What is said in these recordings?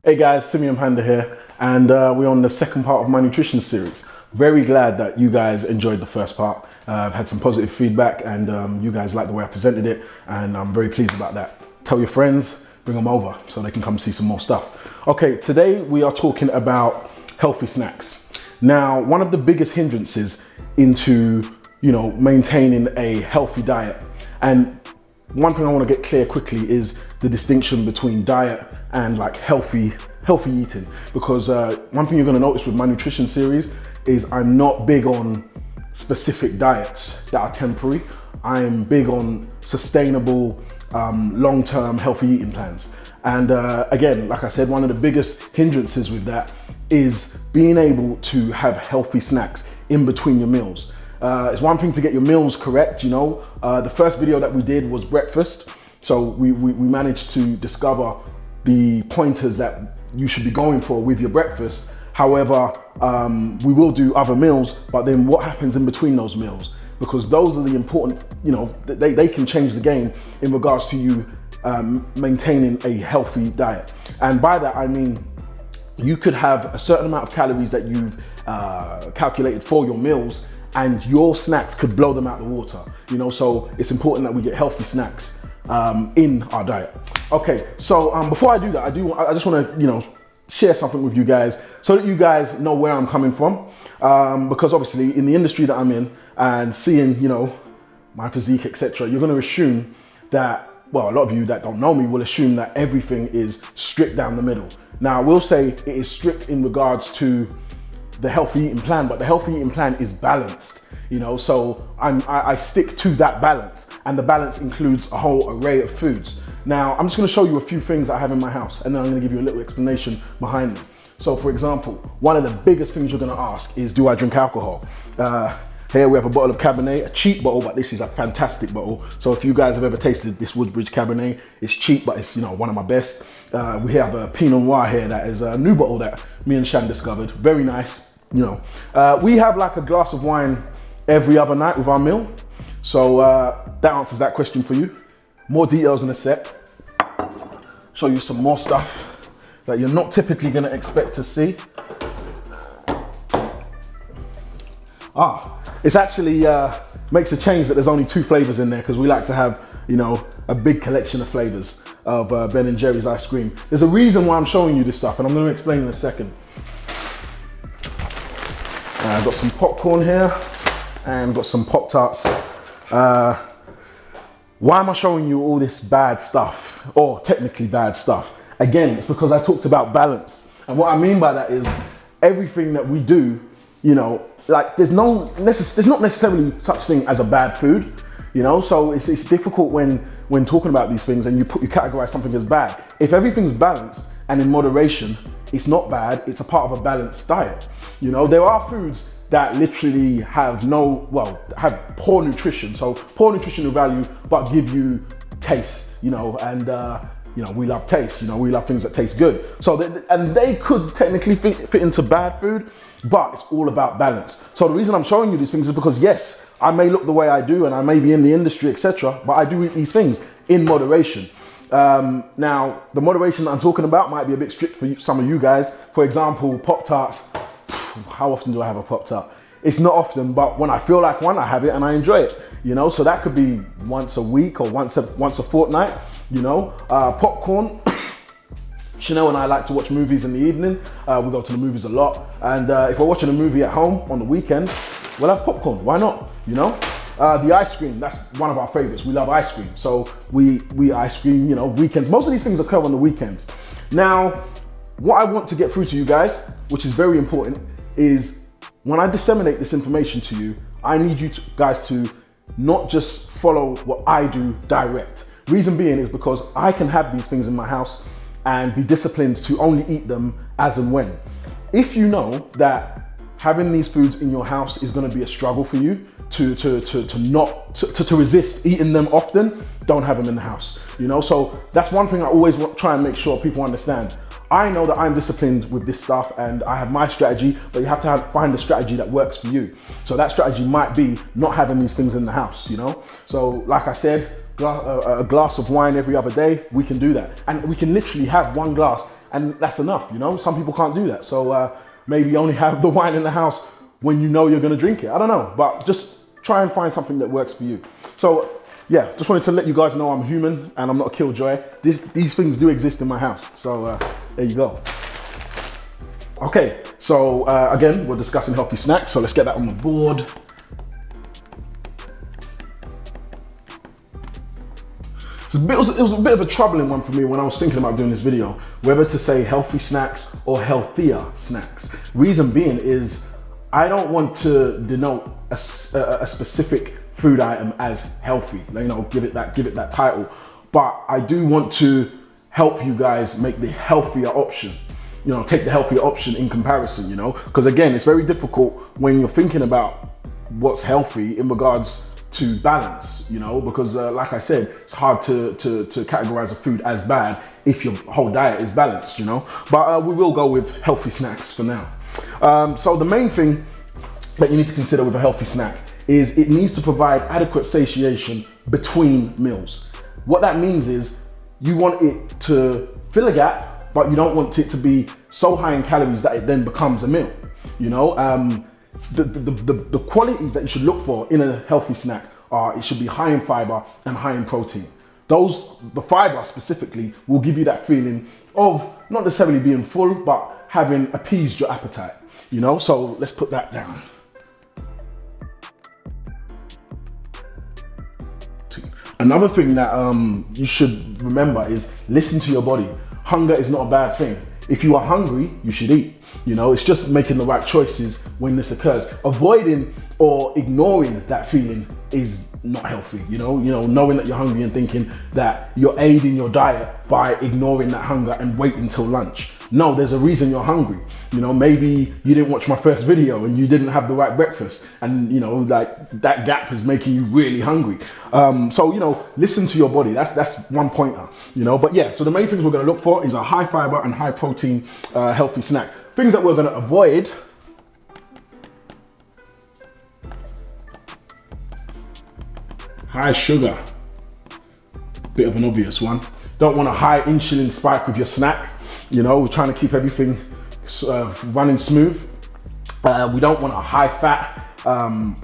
Hey guys, Simeon Panda here, and we're on the second part of my nutrition series. Very glad that you guys enjoyed the first part. I've had some positive feedback and you guys like the way I presented it, and I'm very pleased about that. Tell your friends, bring them over so they can come see some more stuff. Okay, today we are talking about healthy snacks. Now, one of the biggest hindrances into, maintaining a healthy diet, and one thing I want to get clear quickly is the distinction between diet and like healthy eating, because one thing you're going to notice with my nutrition series is I'm not big on specific diets that are temporary. I'm big on sustainable, long-term healthy eating plans. And again, like I said, one of the biggest hindrances with that is being able to have healthy snacks in between your meals. It's one thing to get your meals correct, the first video that we did was breakfast. So we managed to discover the pointers that you should be going for with your breakfast. However, we will do other meals, but then what happens in between those meals? Because those are the important, they can change the game in regards to you maintaining a healthy diet. And by that, I mean, you could have a certain amount of calories that you've calculated for your meals, and your snacks could blow them out the water, so it's important that we get healthy snacks in our diet. Okay, so before I do that, I just want to share something with you guys so that you guys know where I'm coming from, because obviously in the industry that I'm in and seeing my physique, etc., you're going to assume that, well, a lot of you that don't know me will assume that everything is strict down the middle. Now, I will say it is strict in regards to the healthy eating plan, but the healthy eating plan is balanced, so I stick to that balance, and the balance includes a whole array of foods. Now, I'm just going to show you a few things I have in my house, and then I'm going to give you a little explanation behind them. So for example, one of the biggest things you're going to ask is, do I drink alcohol? Here we have a bottle of Cabernet, a cheap bottle, but this is a fantastic bottle. So if you guys have ever tasted this Woodbridge Cabernet, it's cheap, but it's one of my best. We have a Pinot Noir here that is a new bottle that me and Shan discovered. Very nice. We have like a glass of wine every other night with our meal. So that answers that question for you. More details in a sec. Show you some more stuff that you're not typically going to expect to see. It's actually makes a change that there's only 2 flavors in there, because we like to have, a big collection of flavors of Ben & Jerry's ice cream. There's a reason why I'm showing you this stuff, and I'm going to explain in a second. I've got some popcorn here and got some Pop-Tarts. Why am I showing you all this bad stuff, or technically bad stuff? Again, it's because I talked about balance. And what I mean by that is everything that we do, like there's not necessarily such thing as a bad food, so it's difficult when talking about these things and you categorize something as bad. If everything's balanced and in moderation, it's not bad, it's a part of a balanced diet. There are foods that literally have have poor nutrition, so poor nutritional value, but give you taste, and we love taste, we love things that taste good. So they could technically fit into bad food, but it's all about balance. So the reason I'm showing you these things is because, yes, I may look the way I do and I may be in the industry, etc., but I do eat these things in moderation. Now, the moderation that I'm talking about might be a bit strict for some of you guys. For example, Pop-Tarts. How often do I have a Pop-Tart? It's not often, but when I feel like one, I have it and I enjoy it. So that could be once a week or once a fortnight. Popcorn. Chanel and I like to watch movies in the evening. We go to the movies a lot, and if we're watching a movie at home on the weekend, we'll have popcorn. Why not? The ice cream, that's one of our favorites. We love ice cream, so we ice cream, weekends. Most of these things occur on the weekends. Now, what I want to get through to you guys, which is very important, is when I disseminate this information to you, I need you guys to not just follow what I do direct. Reason being is because I can have these things in my house and be disciplined to only eat them as and when. If you know that having these foods in your house is going to be a struggle for you to resist eating them often, don't have them in the house. So that's one thing I always try and make sure people understand. I know that I'm disciplined with this stuff and I have my strategy, but you have to find a strategy that works for you. So that strategy might be not having these things in the house, So like I said, a glass of wine every other day, we can do that. And we can literally have one glass and that's enough, you know? Some people can't do that. So maybe only have the wine in the house when you know you're gonna drink it. I don't know, but just try and find something that works for you. So yeah, just wanted to let you guys know I'm human and I'm not a killjoy. These things do exist in my house. So there you go. Okay, so again, we're discussing healthy snacks. So let's get that on the board. It was a bit of a troubling one for me when I was thinking about doing this video, whether to say healthy snacks or healthier snacks. Reason being is I don't want to denote a specific food item as healthy, you know, give it that title. But I do want to help you guys make the healthier option, you know, take the healthier option in comparison, you know, because again, it's very difficult when you're thinking about what's healthy in regards to balance, you know, because like I said, it's hard to categorize a food as bad if your whole diet is balanced, you know, but we will go with healthy snacks for now. So the main thing that you need to consider with a healthy snack is it needs to provide adequate satiation between meals. What that means is you want it to fill a gap, but you don't want it to be so high in calories that it then becomes a meal, you know. The qualities that you should look for in a healthy snack are it should be high in fiber and high in protein. The fiber specifically will give you that feeling of not necessarily being full, but having appeased your appetite, you know? So let's put that down. Another thing that you should remember is listen to your body. Hunger is not a bad thing. If you are hungry, you should eat. You know, it's just making the right choices when this occurs. Avoiding or ignoring that feeling is not healthy. You know, knowing that you're hungry and thinking that you're aiding your diet by ignoring that hunger and waiting till lunch. No, there's a reason you're hungry. You know, maybe you didn't watch my first video and you didn't have the right breakfast, and you know, like that gap is making you really hungry. So, you know, listen to your body. That's one pointer, you know. But yeah, so the main things we're gonna look for is a high fiber and high protein healthy snack. Things that we're gonna avoid: high sugar, bit of an obvious one. Don't want a high insulin spike with your snack. You know, we're trying to keep everything running smooth. We don't want a high fat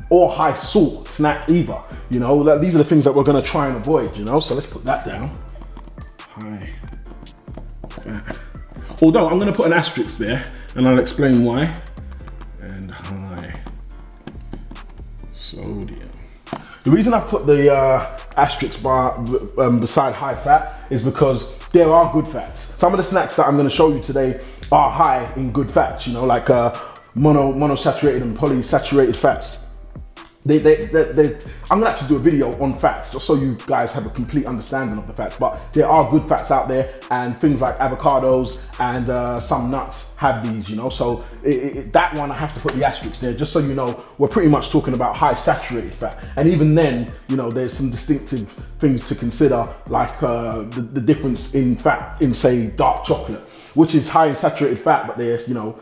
or high salt snack either. You know, these are the things that we're gonna try and avoid, you know? So let's put that down. High fat. Although I'm gonna put an asterisk there and I'll explain why. And high sodium. The reason I put the asterisk bar beside high fat is because there are good fats. Some of the snacks that I'm going to show you today are high in good fats, you know, like monosaturated and polysaturated fats. I'm going to actually do a video on fats just so you guys have a complete understanding of the fats, but there are good fats out there, and things like avocados and some nuts have these, you know. So that one I have to put the asterisk there just so you know we're pretty much talking about high saturated fat. And even then, you know, there's some distinctive things to consider, like the difference in fat in, say, dark chocolate, which is high in saturated fat, but there's, you know,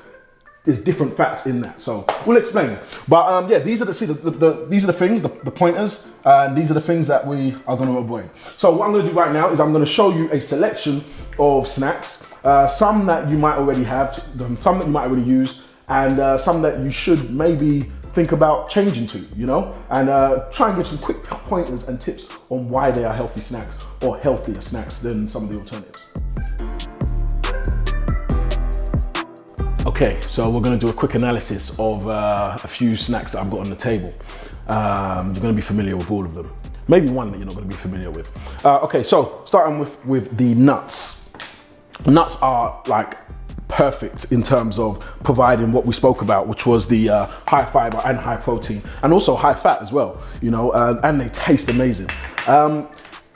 there's different fats in that, so we'll explain. But yeah, these are the things, the pointers, and these are the things that we are going to avoid. So what I'm going to do right now is I'm going to show you a selection of snacks, some that you might already have, some that you might already use, and some that you should maybe think about changing to, you know, and try and give some quick pointers and tips on why they are healthy snacks or healthier snacks than some of the alternatives. Okay, so we're going to do a quick analysis of a few snacks that I've got on the table. You're going to be familiar with all of them. Maybe one that you're not going to be familiar with. Okay, so starting with the nuts. Nuts are like perfect in terms of providing what we spoke about, which was the high fiber and high protein, and also high fat as well, you know, and they taste amazing.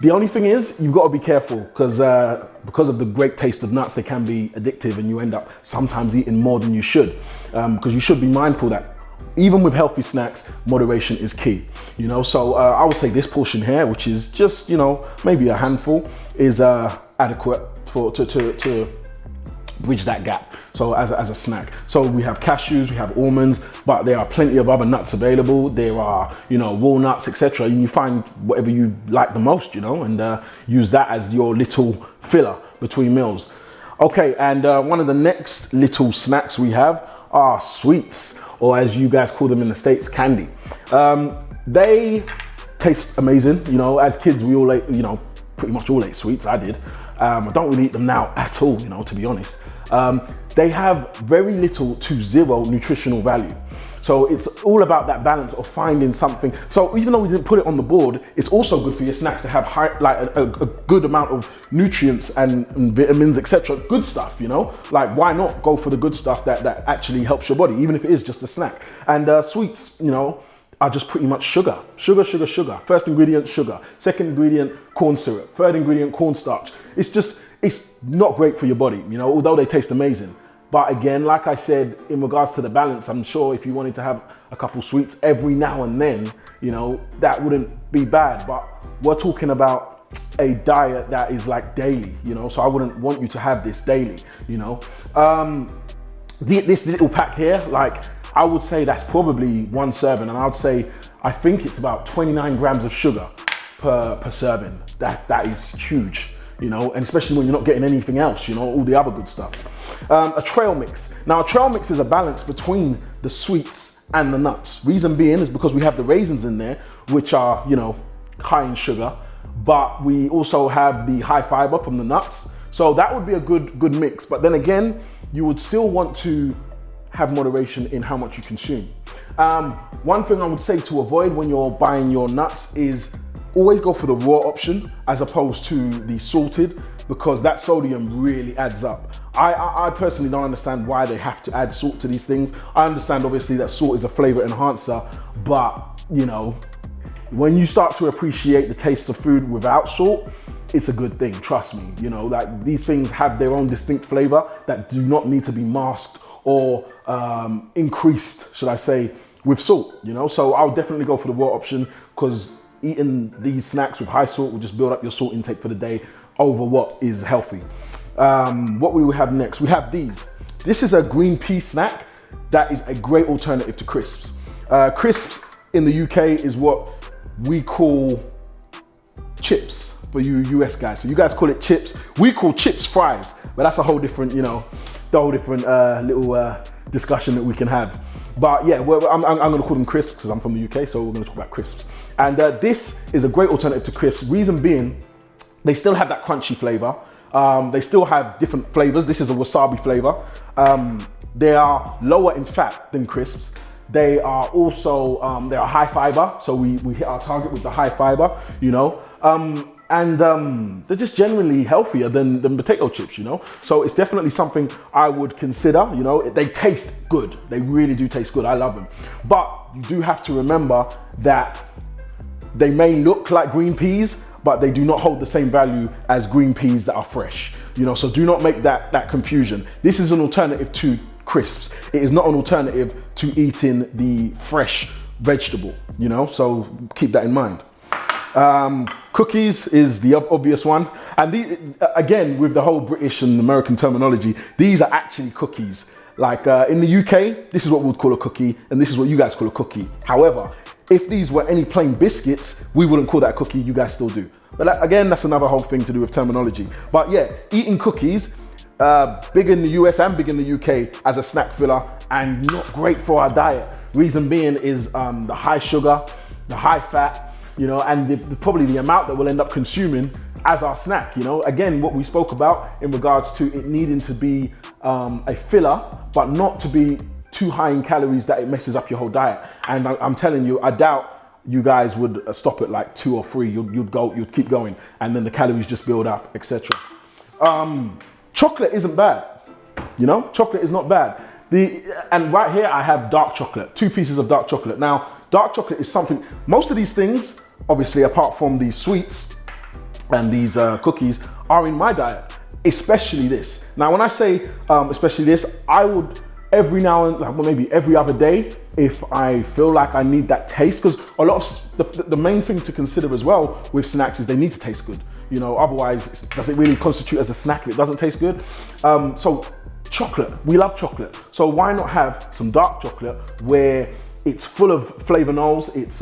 The only thing is, you've got to be careful because of the great taste of nuts, they can be addictive, and you end up sometimes eating more than you should. Because you should be mindful that even with healthy snacks, moderation is key. You know, so I would say this portion here, which is just, you know, maybe a handful, is adequate to bridge that gap. So as a snack. So we have cashews, we have almonds, but there are plenty of other nuts available. There are, you know, walnuts, etc. And you find whatever you like the most, you know, and use that as your little filler between meals. Okay, and one of the next little snacks we have are sweets, or as you guys call them in the States, candy. They taste amazing. You know, as kids, we all ate, you know, pretty much all ate sweets. I did. I don't really eat them now at all, you know, to be honest. They have very little to zero nutritional value. So it's all about that balance of finding something. So even though we didn't put it on the board, it's also good for your snacks to have a good amount of nutrients and vitamins, etc. Good stuff, you know? Like, why not go for the good stuff that actually helps your body, even if it is just a snack? And sweets, you know, are just pretty much sugar. Sugar. First ingredient, sugar. Second ingredient, corn syrup. Third ingredient, cornstarch. It's not great for your body, you know, although they taste amazing. But again, like I said, in regards to the balance, I'm sure if you wanted to have a couple sweets every now and then, you know, that wouldn't be bad. But we're talking about a diet that is like daily, you know, so I wouldn't want you to have this daily, you know. This little pack here, like, I would say that's probably one serving, and I would say, I think it's about 29 grams of sugar per serving. That is huge, you know, and especially when you're not getting anything else, you know, all the other good stuff. A trail mix. Now, a trail mix is a balance between the sweets and the nuts. Reason being is because we have the raisins in there, which are, you know, high in sugar, but we also have the high fiber from the nuts. So that would be a good mix. But then again, you would still want to have moderation in how much you consume. One thing I would say to avoid when you're buying your nuts is always go for the raw option as opposed to the salted, because that sodium really adds up. I personally don't understand why they have to add salt to these things. I understand obviously that salt is a flavor enhancer, but you know, when you start to appreciate the taste of food without salt, it's a good thing, trust me. You know, like, these things have their own distinct flavor that do not need to be masked or increased, should I say, with salt, you know? So I'll definitely go for the raw option, because eating these snacks with high salt will just build up your salt intake for the day over what is healthy. What we will have next, we have these. This is a green pea snack that is a great alternative to crisps. Crisps in the UK is what we call chips for you US guys. So you guys call it chips. We call chips fries, but that's a whole different, you know, little discussion that we can have. But yeah, I'm gonna call them crisps because I'm from the UK, so we're gonna talk about crisps. And this is a great alternative to crisps. Reason being, they still have that crunchy flavor. They still have different flavors. This is a wasabi flavor. They are lower in fat than crisps. They are also, they are high fiber. So we hit our target with the high fiber, you know. They're just generally healthier than potato chips, you know. So it's definitely something I would consider, you know. They taste good. They really do taste good. I love them. But you do have to remember that they may look like green peas, but they do not hold the same value as green peas that are fresh, you know. So do not make that confusion. This is an alternative to crisps. It is not an alternative to eating the fresh vegetable, you know. So keep that in mind. Cookies is the obvious one, and these, again, with the whole British and American terminology, these are actually cookies. Like in the UK, this is what we would call a cookie, and this is what you guys call a cookie. However, if these were any plain biscuits, we wouldn't call that a cookie. You guys still do. But again, that's another whole thing to do with terminology. But yeah, eating cookies, big in the US and big in the UK as a snack filler, and not great for our diet. Reason being is the high sugar, the high fat, you know, and probably the amount that we'll end up consuming as our snack, you know. Again, what we spoke about in regards to it needing to be a filler, but not to be too high in calories that it messes up your whole diet. And I'm telling you, I doubt you guys would stop at like 2 or 3. You'd keep going, and then the calories just build up, etc. Chocolate isn't bad, you know. Chocolate is not bad. And right here I have dark chocolate, 2 pieces of dark chocolate. Now, dark chocolate is something, most of these things, obviously apart from these sweets and these cookies, are in my diet, especially this. Now, when I say especially this, I would every now and like, well, maybe every other day, if I feel like I need that taste, because a lot of the main thing to consider as well with snacks is they need to taste good. You know, otherwise, does it really constitute as a snack if it doesn't taste good? So chocolate, we love chocolate. So why not have some dark chocolate where it's full of flavonols, it's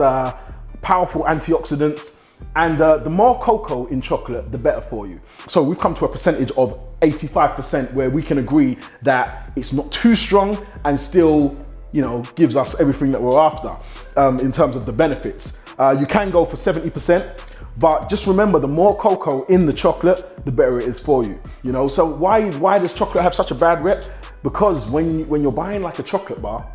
powerful antioxidants, And the more cocoa in chocolate, the better for you. So we've come to a percentage of 85% where we can agree that it's not too strong and still, you know, gives us everything that we're after in terms of the benefits. You can go for 70%, but just remember, the more cocoa in the chocolate, the better it is for you. You know, so why does chocolate have such a bad rep? Because when you're buying like a chocolate bar,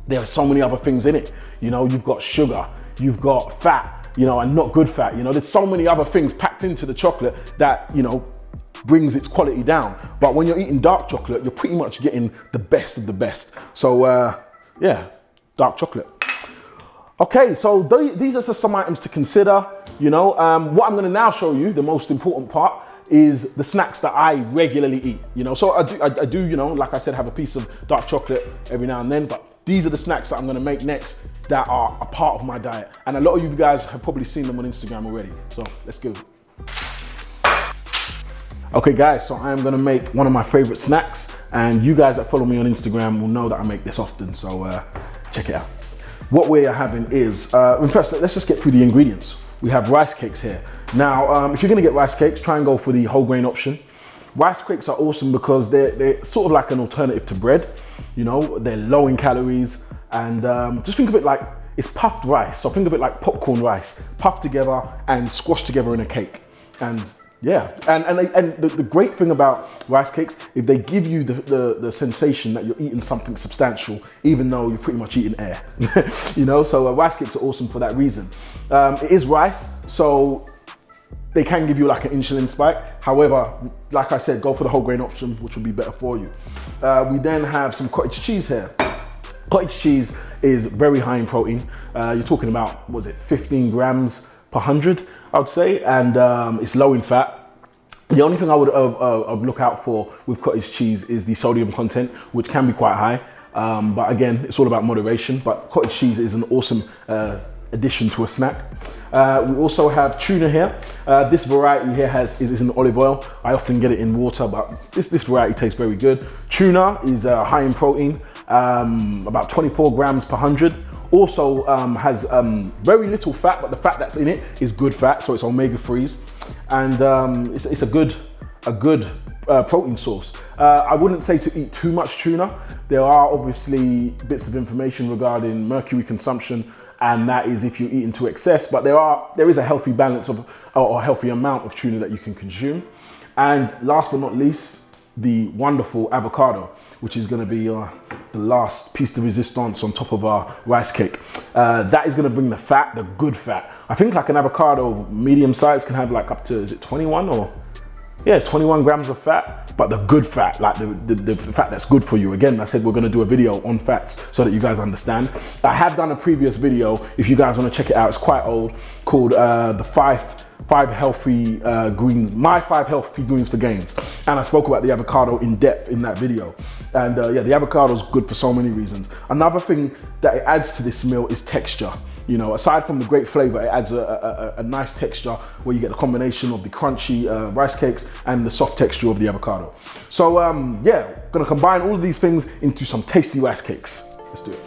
there are so many other things in it. You know, you've got sugar, you've got fat, you know, and not good fat. You know, there's so many other things packed into the chocolate that, you know, brings its quality down. But when you're eating dark chocolate, you're pretty much getting the best of the best. So yeah, dark chocolate. Okay, so these are just some items to consider. You know, what I'm gonna now show you, the most important part, is the snacks that I regularly eat. You know, so I do, you know, like I said, have a piece of dark chocolate every now and then, but these are the snacks that I'm gonna make next that are a part of my diet. And a lot of you guys have probably seen them on Instagram already. So let's go. Okay guys, so I am gonna make one of my favorite snacks, and you guys that follow me on Instagram will know that I make this often, so check it out. What we're having is, first let's just get through the ingredients. We have rice cakes here. Now, if you're gonna get rice cakes, try and go for the whole grain option. Rice cakes are awesome because they're sort of like an alternative to bread. You know, they're low in calories, and just think of it like it's puffed rice. So think of it like popcorn rice, puffed together and squashed together in a cake. And yeah, and the great thing about rice cakes is they give you the sensation that you're eating something substantial, even though you're pretty much eating air. You know, so rice cakes are awesome for that reason. It is rice, so they can give you like an insulin spike. However, like I said, go for the whole grain option, which will be better for you. We then have some cottage cheese here. Cottage cheese is very high in protein. You're talking about, what was it, 15 grams per 100, I would say, and it's low in fat. The only thing I would look out for with cottage cheese is the sodium content, which can be quite high. But again, it's all about moderation. But cottage cheese is an awesome addition to a snack. We also have tuna here. This variety here is in olive oil. I often get it in water, but this variety tastes very good. Tuna is high in protein, about 24 grams per 100. Also has very little fat, but the fat that's in it is good fat, so it's omega-3s, and it's a good protein source. I wouldn't say to eat too much tuna. There are obviously bits of information regarding mercury consumption, and that is if you're eating to excess, but there is a healthy balance of, or a healthy amount of tuna that you can consume. And last but not least, the wonderful avocado, which is going to be the last piece de resistance on top of our rice cake. That is going to bring the fat, the good fat. I think like an avocado medium size can have like up to, is it 21 or? Yeah, 21 grams of fat, but the good fat, like the fat that's good for you. Again, I said we're gonna do a video on fats so that you guys understand. I have done a previous video, if you guys wanna check it out, it's quite old, called the five healthy greens, my 5 healthy greens for gains. And I spoke about the avocado in depth in that video. And yeah, the avocado is good for so many reasons. Another thing that it adds to this meal is texture. You know, aside from the great flavor, it adds a nice texture where you get the combination of the crunchy rice cakes and the soft texture of the avocado. So yeah, gonna combine all of these things into some tasty rice cakes. Let's do it.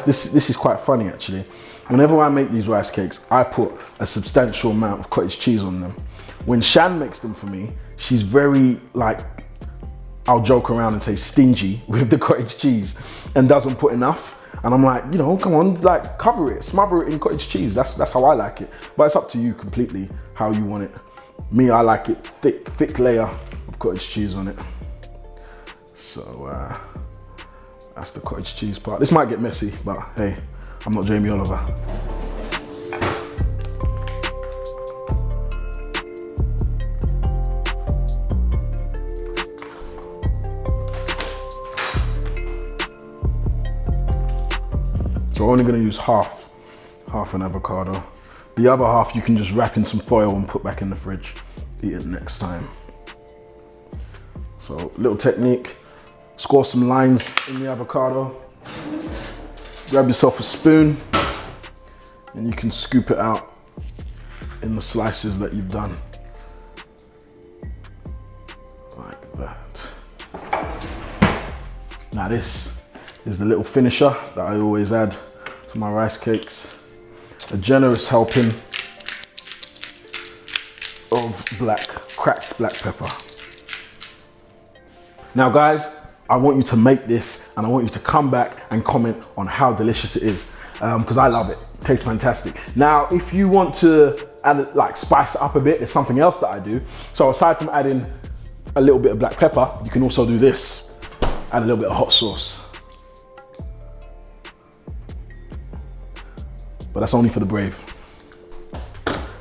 This is quite funny actually. Whenever I make these rice cakes, I put a substantial amount of cottage cheese on them. When Shan makes them for me, she's very, like, I'll joke around and say stingy with the cottage cheese and doesn't put enough. And I'm like, you know, come on, like cover it, smother it in cottage cheese. That's how I like it. But it's up to you completely how you want it. Me, I like it thick layer of cottage cheese on it. So that's the cottage cheese part. This might get messy, but hey, I'm not Jamie Oliver. So we're only gonna use half an avocado. The other half you can just wrap in some foil and put back in the fridge. Eat it next time. So little technique, score some lines in the avocado. Grab yourself a spoon and you can scoop it out in the slices that you've done. Like that. Now this is the little finisher that I always add to my rice cakes. A generous helping of cracked black pepper. Now guys, I want you to make this and I want you to come back and comment on how delicious it is, because I love it. It tastes fantastic. Now, if you want to add, like, spice it up a bit, there's something else that I do. So aside from adding a little bit of black pepper, you can also do this. Add a little bit of hot sauce. But that's only for the brave.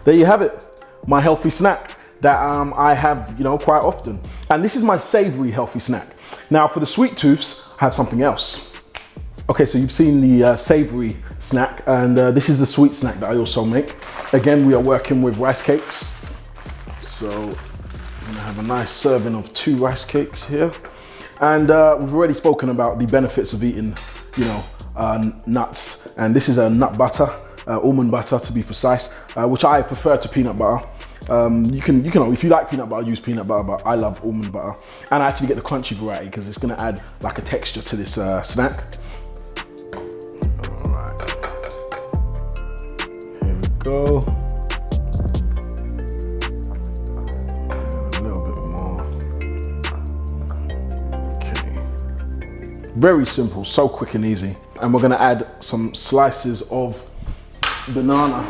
There you have it, my healthy snack that I have, you know, quite often. And this is my savory healthy snack. Now for the sweet tooths, I have something else. Okay, so you've seen the savory snack, and this is the sweet snack that I also make. Again, we are working with rice cakes. So I'm gonna have a nice serving of 2 rice cakes here. And we've already spoken about the benefits of eating, you know, nuts. And this is a nut butter, almond butter to be precise, which I prefer to peanut butter. You can, if you like peanut butter, use peanut butter, but I love almond butter. And I actually get the crunchy variety because it's gonna add like a texture to this snack. All right, here we go. A little bit more. Okay. Very simple, so quick and easy. And we're gonna add some slices of banana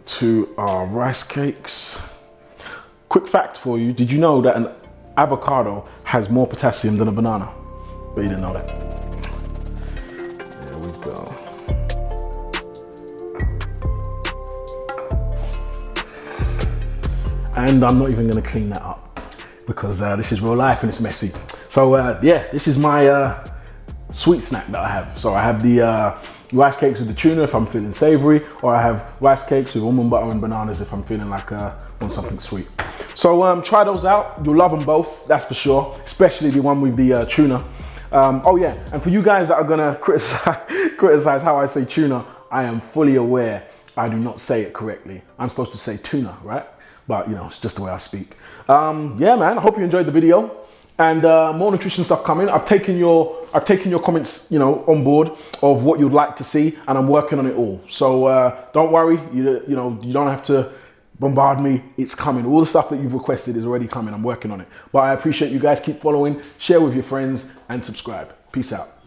to our rice cakes. Quick fact for you, did you know that an avocado has more potassium than a banana? But you didn't know that. There we go. And I'm not even gonna clean that up because this is real life and it's messy. So yeah, this is my sweet snack that I have. So I have the rice cakes with the tuna if I'm feeling savory, or I have rice cakes with almond butter and bananas if I'm feeling like want something sweet. So try those out. You'll love them both, that's for sure, especially the one with the tuna. Oh yeah, and for you guys that are gonna criticize how I say tuna, I am fully aware I do not say it correctly. I'm supposed to say tuna, right? But you know, it's just the way I speak. Yeah, man, I hope you enjoyed the video. And more nutrition stuff coming. I've taken your comments, you know, on board of what you'd like to see, and I'm working on it all. So don't worry, you know, you don't have to bombard me. It's coming. All the stuff that you've requested is already coming. I'm working on it. But I appreciate you guys. Keep following, share with your friends, and subscribe. Peace out.